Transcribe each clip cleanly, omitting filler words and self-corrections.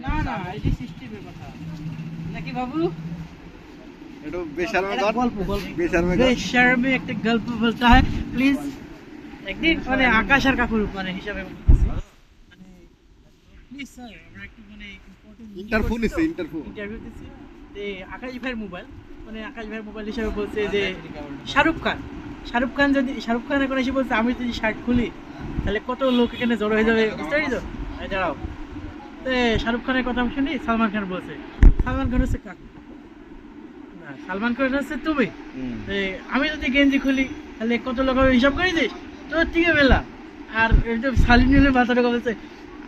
না না এই সিস্টেমের কথা নাকি বাবু একটু বেশারমে গল্প বেশারমে একটা গল্প বলতে হয় প্লিজ একদিন মানে আকাশ আর কাকুর মানে হিসাবে বলতেছি মানে প্লিজ স্যার আমরা একটু মানে ইম্পর্টেন্ট ইন্টারভিউ দিচ্ছি যে আকাশ ভাইয়ের মোবাইল মানে আকাশ ভাইয়ের মোবাইল হিসাবে বলছে যে শাহরুখ খান যদি শাহরুখ খানের কথা এসে বলছে আমি যদি শার্ট খুলি তাহলে কত লোক এখানে জড়ো হয়ে যাবে বুঝতে পারি তো দাঁড়াও তো শাহরুখ খানের কথা শুনি সালমান খান বলছে সালমান খান হচ্ছে কাকু না সালমান খান হচ্ছে তুমি আমি যদি গেঞ্জি খুলি তাহলে কত লোক হবে হিসাব করে দিস তো ঠিক বেলা আর সালিনের মাথাটা বলছে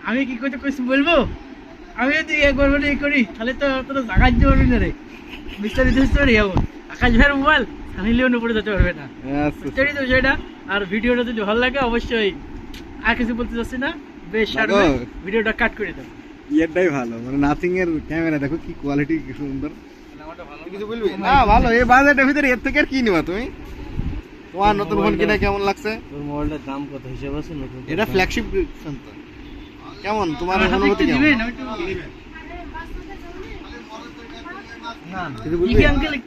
আমি কি করতে কইছি বলবো আমি যদি একবার বলে করি তাহলে তো তোরা জাগাই দিতে পারবি না রে বিস্তারিত স্টোরি এমন আকাশ ভাইয়ের মোবাইল সানি লিওন উপরে যেতে পারবে না বিস্তারিত বিষয়টা আর ভিডিওটা যদি ভালো লাগে অবশ্যই আর কিছু বলতে চাচ্ছি না বেশ ভিডিওটা কাট করে দাও এটাই ভালো মানে নাথিং এর ক্যামেরা দেখো কি কোয়ালিটি কি সুন্দর কিছু বলবি না ভালো এই বাজেটের ভিতরে এর থেকে আর কি নিবা তুমি তোমার নতুন ফোন কিনা কেমন লাগছে তোর মোবাইলটার দাম কত হিসাব আছে নতুন এটা ফ্ল্যাগশিপ ফোন তো কেমন তোমার অনুভূতি কেমন না কিছু বলবি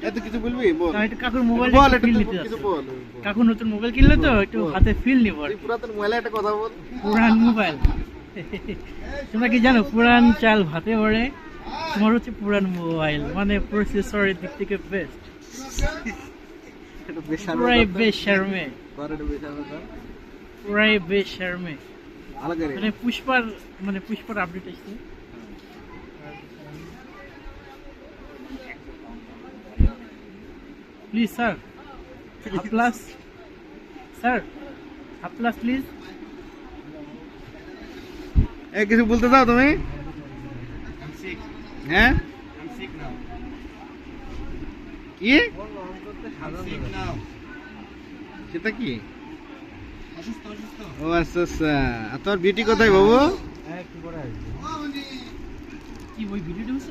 এত কিছু বলবি বল না এটা কাকুর মোবাইল বল ফিল একটু নিতে কিছু যাচ্ছে বল কাকু নতুন মোবাইল কিনলো তো একটু হাতে ফিল নিব আর এই পুরাতন মোবাইলে একটা কথা বল পুরান মোবাইল তোমরা কি জানো পুরান চাল ভাতে পড়ে তোমার হচ্ছে পুরান মোবাইল মানে প্রসেসরের দিক থেকে বেস্ট এটা বেশার পুরাই বেশারমে করে বেশার পুরাই বেশারমে ভালো করে মানে পুষ্পার আপডেট আসছে please sir plus sir plus please এ কিছু বলতে চাও তুমি হ্যাঁ কি সেটা কি ও আচ্ছা আচ্ছা আর তোর বিউটি কোথায় বাবু কি ওই ভিডিওটা